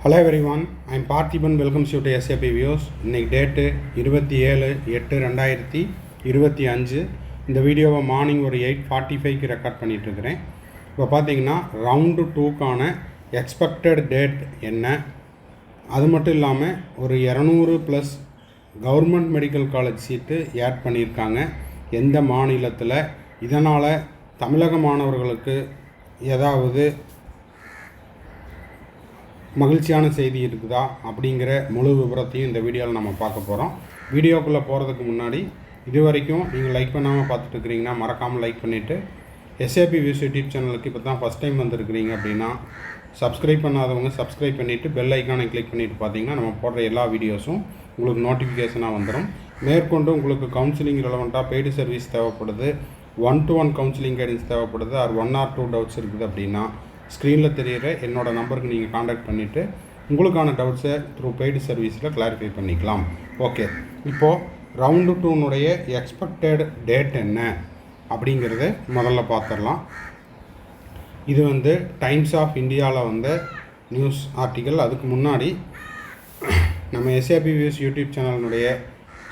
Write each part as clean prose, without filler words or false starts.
Hello everyone, I am Parthiban. Welcomes you to SAP Views. இன்னைக்கு date 27/8/2025. இந்த வீடியோவை morning ஒரு 8:45க்கு ரெக்கார்ட் பண்ணிகிட்ருக்கிறேன். இப்போ பார்த்தீங்கன்னா ரவுண்டு 2க்கான எக்ஸ்பெக்டட் டேட் என்ன, அது மட்டும் இல்லாமல் ஒரு 200+ government medical college seat add பண்ணியிருக்காங்க எந்த மாநிலத்தில். இதனால் தமிழக மாணவர்களுக்கு ஏதாவது மகிழ்ச்சியான செய்தி இருக்குதா அப்படிங்கிற முழு விவரத்தையும் இந்த வீடியோவில் நம்ம பார்க்க போகிறோம். வீடியோக்குள்ளே போகிறதுக்கு முன்னாடி இது வரைக்கும் நீங்கள் லைக் பண்ணாமல் பார்த்துட்டு இருக்கிறீங்கன்னா மறக்காமல் லைக் பண்ணிவிட்டு, SAP Views யூடியூப் சேனலுக்கு இப்போ தான் ஃபஸ்ட் டைம் வந்திருக்கிறீங்க அப்படின்னா சப்ஸ்கிரைப் பண்ணாதவங்க சப்ஸ்கிரைப் பண்ணிவிட்டு பெல் ஐக்கானை கிளிக் பண்ணிவிட்டு பார்த்தீங்கன்னா நம்ம போடுற எல்லா வீடியோஸும் உங்களுக்கு நோட்டிஃபிகேஷனாக வந்துடும். மேற்கொண்டு உங்களுக்கு கவுன்சிலிங் ரெலவெண்ட்டாக பெய்டு சர்வீஸ் தேவைப்படுது, 1-to-1 கவுன்சிலிங் கைடன்ஸ் தேவைப்படுது, ஆர் 1 or 2 டவுட்ஸ் இருக்குது அப்படின்னா ஸ்க்ரீனில் தெரிகிற என்னோடய நம்பருக்கு நீங்கள் காண்டாக்ட் பண்ணிவிட்டு உங்களுக்கான டவுட்ஸை த்ரூ பெய்டு சர்வீஸில் கிளாரிஃபை பண்ணிக்கலாம். ஓகே, இப்போது ரவுண்டு 2னுடைய எக்ஸ்பெக்டட் டேட் என்ன அப்படிங்கிறத முதல்ல பார்த்துடலாம். இது டைம்ஸ் ஆஃப் இந்தியாவில் நியூஸ் ஆர்டிக்கல். அதுக்கு முன்னாடி நம்ம SAP Views யூடியூப் சேனலினுடைய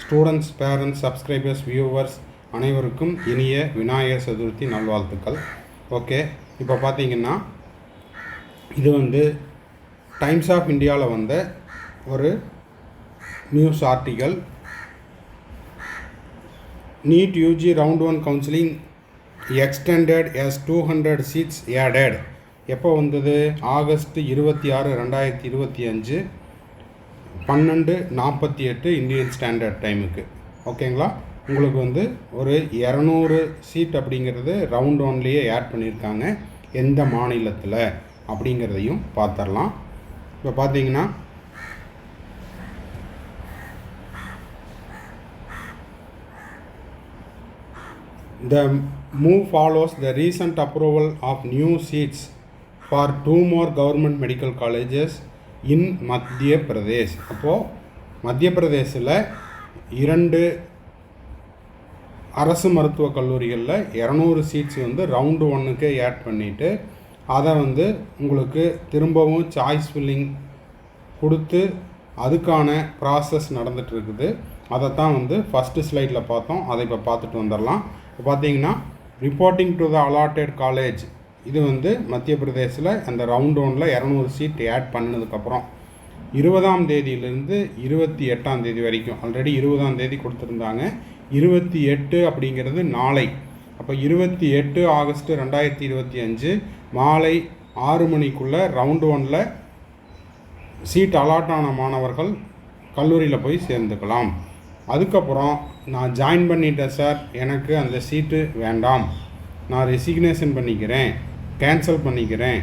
ஸ்டூடெண்ட்ஸ், பேரண்ட்ஸ், சப்ஸ்கிரைபர்ஸ், வியூவர்ஸ் அனைவருக்கும் இனிய விநாயகர் சதுர்த்தி நல்வாழ்த்துக்கள். ஓகே, இப்போ பார்த்தீங்கன்னா இது டைம்ஸ் ஆஃப் இந்தியாவில் ஒரு news article. NEET UG round 1 counselling extended as 200 seats added. எப்போ வந்தது? ஆகஸ்ட் 26, 2025 12:48 இந்தியன் ஸ்டாண்டர்ட் டைமுக்கு. ஓகேங்களா? உங்களுக்கு ஒரு 200 சீட் அப்படிங்கிறது ரவுண்ட் 1லேயே ஆட் பண்ணியிருக்காங்க எந்த மாநிலத்தில் அப்படிங்கிறதையும் பார்த்துடலாம். இப்போ பார்த்தீங்கன்னா the move follows the recent approval of new seats for 2 more government medical colleges in மத்திய பிரதேஷ். அப்போது மத்திய பிரதேசில் 2 அரசு மருத்துவக் கல்லூரிகளில் 200 சீட்ஸ் ரவுண்டு 1க்கு ஆட் பண்ணிவிட்டு அதை உங்களுக்கு திரும்பவும் சாய்ஸ் ஃபில்லிங் கொடுத்து அதுக்கான ப்ராசஸ் நடந்துகிட்ருக்குது. அதை தான் ஃபஸ்ட்டு ஸ்லைடில் பார்த்தோம். அதை இப்போ பார்த்துட்டு வந்துடலாம். இப்போ பார்த்தீங்கன்னா reporting to the allotted college. இது மத்திய பிரதேசில் அந்த ரவுண்ட் 1ல் 200 சீட் ஆட் பண்ணதுக்கப்புறம் 20ஆம் தேதியிலேருந்து 28ஆம் தேதி வரைக்கும், ஆல்ரெடி 20ஆம் தேதி கொடுத்துருந்தாங்க, 28 அப்படிங்கிறது நாளை. அப்போ 28 ஆகஸ்ட் 2025 மாலை 6 மணிக்குள்ளே ரவுண்டு 1ல் சீட் அலாட் ஆன மாணவர்கள் கல்லூரியில் போய் சேர்ந்துக்கலாம். அதுக்கப்புறம் நான் ஜாயின் பண்ணிட்டேன் சார், எனக்கு அந்த சீட்டு வேண்டாம், நான் ரெசிக்னேஷன் பண்ணிக்கிறேன், கேன்சல் பண்ணிக்கிறேன்,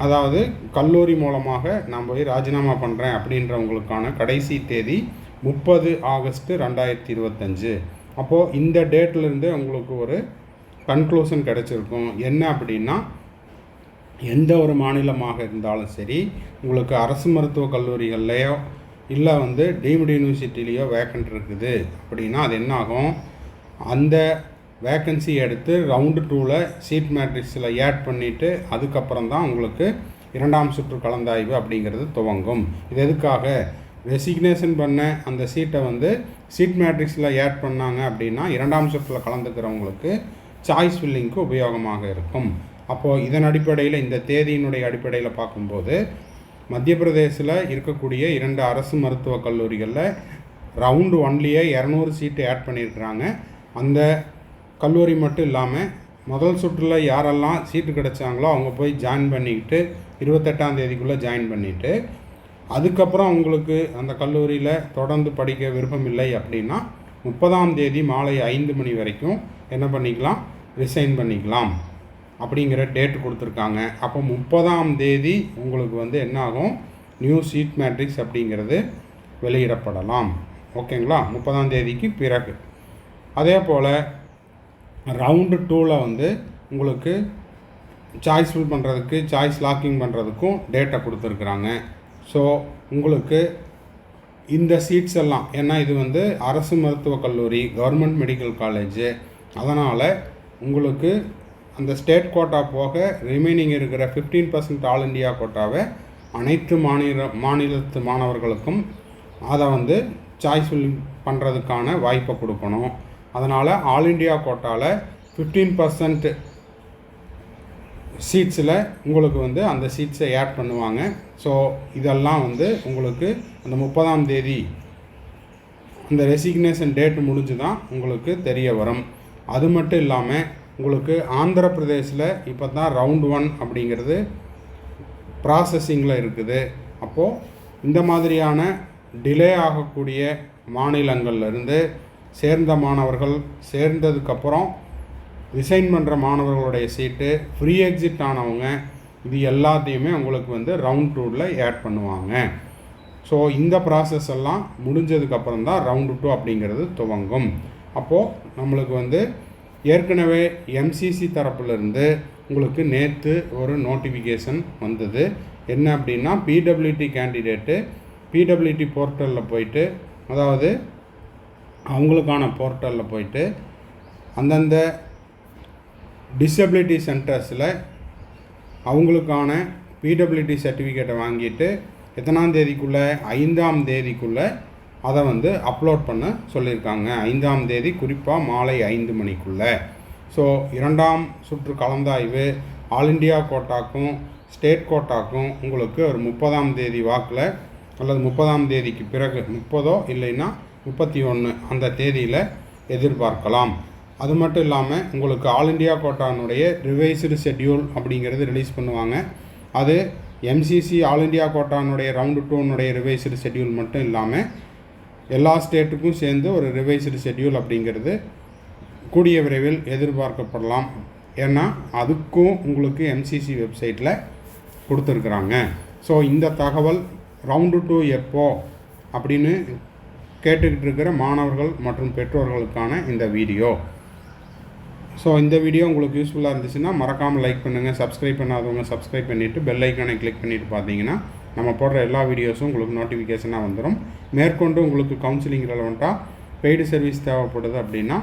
அதாவது கல்லூரி மூலமாக நான் போய் ராஜினாமா பண்ணுறேன் அப்படின்றவங்களுக்கான கடைசி தேதி 30 ஆகஸ்ட் 2025. அப்போது இந்த டேட்லேருந்து உங்களுக்கு ஒரு கன்க்ளூஷன் கிடச்சிருக்கும். என்ன அப்படின்னா, எந்த ஒரு மாநிலமாக இருந்தாலும் சரி, உங்களுக்கு அரசு மருத்துவக் கல்லூரிகள்லையோ இல்லை டீம்டு யூனிவர்சிட்டிலேயோ வேக்கன்ட் இருக்குது அப்படின்னா அது என்ன ஆகும்? அந்த வேக்கன்சி எடுத்து ரவுண்டு 2ல் சீட் மேட்ரிக்ஸில் ஆட் பண்ணிவிட்டு அதுக்கப்புறம் தான் உங்களுக்கு 2ஆம் சுற்று கலந்தாய்வு அப்படிங்கிறது துவங்கும். இது எதுக்காக? ரெசிக்னேஷன் பண்ண அந்த சீட்டை சீட் மேட்ரிக்ஸில் ஆட் பண்ணாங்க அப்படின்னா 2ஆம் சுற்றில் கலந்துக்கிறவங்களுக்கு சாய்ஸ் ஃபில்லிங்க்கு உபயோகமாக இருக்கும். அப்போது இதன் அடிப்படையில், இந்த தேதியினுடைய அடிப்படையில் பார்க்கும்போது மத்திய பிரதேசில் இருக்கக்கூடிய 2 அரசு மருத்துவக் கல்லூரிகளில் ரவுண்டு 1லேயே 200 சீட்டு ஆட் பண்ணியிருக்கிறாங்க. அந்த கல்லூரி மட்டும் இல்லாமல் முதல் சுற்றில் யாரெல்லாம் சீட்டு கிடைச்சாங்களோ அவங்க போய் ஜாயின் பண்ணிக்கிட்டு 28ஆம் தேதிக்குள்ளே ஜாயின் பண்ணிவிட்டு அதுக்கப்புறம் உங்களுக்கு அந்த கல்லூரியில் தொடர்ந்து படிக்க விருப்பம் இல்லை அப்படின்னா 30ஆம் தேதி மாலை 5 மணி வரைக்கும் என்ன பண்ணிக்கலாம்? ரிசைன் பண்ணிக்கலாம் அப்படிங்கிற டேட் கொடுத்துருக்காங்க. அப்போ 30ஆம் தேதி உங்களுக்கு என்ன ஆகும்? நியூ சீட் மேட்ரிக்ஸ் அப்படிங்கிறது வெளியிடப்படலாம். ஓகேங்களா? 30ஆம் தேதிக்கு பிறகு. அதே போல் ரவுண்டு 2ல் உங்களுக்கு சாய்ஸ் ஃபில் பண்ணுறதுக்கு, சாய்ஸ் லாக்கிங் பண்ணுறதுக்கும் டேட்டை கொடுத்துருக்குறாங்க. ஸோ உங்களுக்கு இந்த சீட்ஸ் எல்லாம், ஏன்னா இது அரசு மருத்துவக் கல்லூரி, கவர்மெண்ட் மெடிக்கல் காலேஜு, அதனால் உங்களுக்கு அந்த ஸ்டேட் கோட்டா போக ரிமைனிங் இருக்கிற 15% ஆல் இண்டியா கோட்டாவை அனைத்து மாநிலத்து மாணவர்களுக்கும் அதை வந்து சாய்ஸ் ஃபில்லிங் பண்ணுறதுக்கான வாய்ப்பை கொடுக்கணும். அதனால் ஆல் இண்டியா கோட்டாவில் 15% சீட்ஸில் உங்களுக்கு வந்து அந்த சீட்ஸை ஆட் பண்ணுவாங்க. ஸோ இதெல்லாம் வந்து உங்களுக்கு அந்த 30ஆம் தேதி அந்த ரெசிக்னேஷன் டேட் முடிஞ்சு தான் உங்களுக்கு தெரிய வரும். அது மட்டும் இல்லாமல் உங்களுக்கு ஆந்திர பிரதேசில் இப்போ தான் ரவுண்ட் 1 அப்படிங்கிறது ப்ராசஸிங்கில் இருக்குது. அப்போது இந்த மாதிரியான டிலே ஆகக்கூடிய மாநிலங்கள்லேருந்து சேர்ந்த மாணவர்கள் சேர்ந்ததுக்கப்புறம் ரிசைன் பண்ணுற மாணவர்களுடைய சீட்டு ஃப்ரீ எக்ஸிட் ஆனவங்க இது எல்லாத்தையுமே உங்களுக்கு வந்து ரவுண்ட் 2ல் ஆட் பண்ணுவாங்க. ஸோ இந்த ப்ராசஸ் எல்லாம் முடிஞ்சதுக்கப்புறம் தான் ரவுண்டு 2 அப்படிங்கிறது துவங்கும். அப்போது நம்மளுக்கு வந்து ஏற்கனவே எம்சிசி தரப்புலேருந்து உங்களுக்கு நேற்று ஒரு நோட்டிஃபிகேஷன் வந்தது. என்ன அப்படின்னா பிடபிள்யூடி கேண்டிடேட்டு பிடபிள்யூடி போர்ட்டலில் போயிட்டு, அதாவது அவங்களுக்கான போர்ட்டலில் போயிட்டு அந்தந்த டிசபிலிட்டி சென்டர்ஸில் அவங்களுக்கான பிடபிள்யூடி சர்டிஃபிகேட்டை வாங்கிட்டு எத்தனாம் தேதிக்குள்ளே 5ஆம் தேதிக்குள்ளே அதை வந்து அப்லோட் பண்ண சொல்லியிருக்காங்க. 5ஆம் தேதி குறிப்பாக மாலை 5 மணிக்குள்ளே. ஸோ 2ஆம் சுற்று கலந்தாய்வு ஆல் இண்டியா கோட்டாக்கும் ஸ்டேட் கோட்டாக்கும் உங்களுக்கு ஒரு 30ஆம் தேதி வாக்கில் அல்லது 30ஆம் தேதிக்கு பிறகு 30 இல்லைன்னா 31 அந்த தேதியில் எதிர்பார்க்கலாம். அது மட்டும் இல்லாமல் உங்களுக்கு ஆல் இண்டியா கோட்டானுடைய ரிவைஸ்டு ஷெட்யூல் அப்படிங்கிறது ரிலீஸ் பண்ணுவாங்க. அது எம்சிசி ஆல் இண்டியா கோட்டானுடைய ரவுண்டு 2னுடைய ரிவைஸ்டு ஷெட்யூல் மட்டும் இல்லாமல் எல்லா ஸ்டேட்டுக்கும் சேர்ந்து ஒரு ரிவைஸ்டு ஷெட்யூல் அப்படிங்கிறது கூடிய விரைவில் எதிர்பார்க்கப்படலாம். ஏன்னா அதுக்கும் உங்களுக்கு எம்சிசி வெப்சைட்டில் கொடுத்துருக்குறாங்க. ஸோ இந்த தகவல் ரவுண்டு 2 எப்போ அப்படின்னு கேட்டுக்கிட்டு இருக்கிற மாணவர்கள் மற்றும் பெற்றோர்களுக்கான இந்த வீடியோ. ஸோ இந்த வீடியோ உங்களுக்கு யூஸ்ஃபுல்லாக இருந்துச்சுன்னா மறக்காமல் லைக் பண்ணுங்கள். சப்ஸ்கிரைப் பண்ணாதவங்க சப்ஸ்கிரைப் பண்ணிவிட்டு பெல் ஐக்கானை கிளிக் பண்ணிவிட்டு பார்த்தீங்கன்னா நம்ம போடுற எல்லா வீடியோஸும் உங்களுக்கு நோட்டிஃபிகேஷனாக வந்துடும். மேற்கொண்டு உங்களுக்கு கவுன்சிலிங் ரெலவெண்ட்டாக பெய்டு சர்வீஸ் தேவைப்படுது அப்படின்னா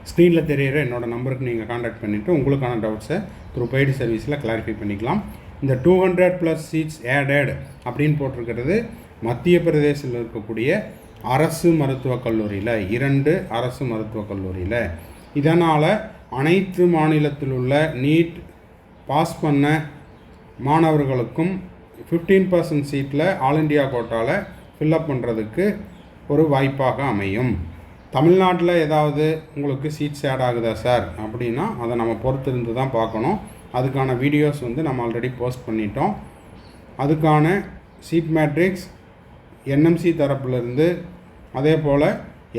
ஸ்க்ரீனில் தெரிகிற என்னோடய நம்பருக்கு நீங்கள் காண்டாக்ட் பண்ணிவிட்டு உங்களுக்கான டவுட்ஸை த்ரூ பெய்டு சர்வீஸில் கிளாரிஃபை பண்ணிக்கலாம். இந்த 200+ சீட்ஸ் ஆடட் அப்படின்னு போட்டிருக்கிறது மத்திய பிரதேசில் இருக்கக்கூடிய அரசு மருத்துவக் கல்லூரியில் 2 அரசு மருத்துவக் கல்லூரியில். இதனால் அனைத்து மாநிலத்தில் உள்ள நீட் பாஸ் பண்ண மாணவர்களுக்கும் 15% சீட்டில் ஆல் இண்டியா கோட்டாவில் ஃபில்லப் பண்ணுறதுக்கு ஒரு வாய்ப்பாக அமையும். தமிழ்நாட்டில் ஏதாவது உங்களுக்கு சீட்ஸ் ஆட் ஆகுதா சார் அப்படின்னா அதை நம்ம பொறுத்திருந்து தான் பார்க்கணும். அதுக்கான வீடியோஸ் வந்து நம்ம ஆல்ரெடி போஸ்ட் பண்ணிட்டோம். அதுக்கான சீட் மேட்ரிக்ஸ் என்எம்சி தரப்புலேருந்து அதே போல்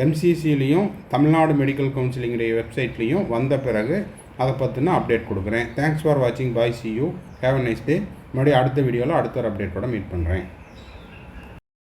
எம்சிசிலையும் தமிழ்நாடு மெடிக்கல் கவுன்சிலிங்குடைய வெப்சைட்லேயும் வந்த பிறகு அதை பற்றின அப்டேட் கொடுக்குறேன். தேங்க்ஸ் ஃபார் வாட்சிங். Bye, see you, have a nice day. மறுபடியும் அடுத்த வீடியோவில் அடுத்த ஒரு அப்டேட்டோட மீட் பண்ணுறேன்.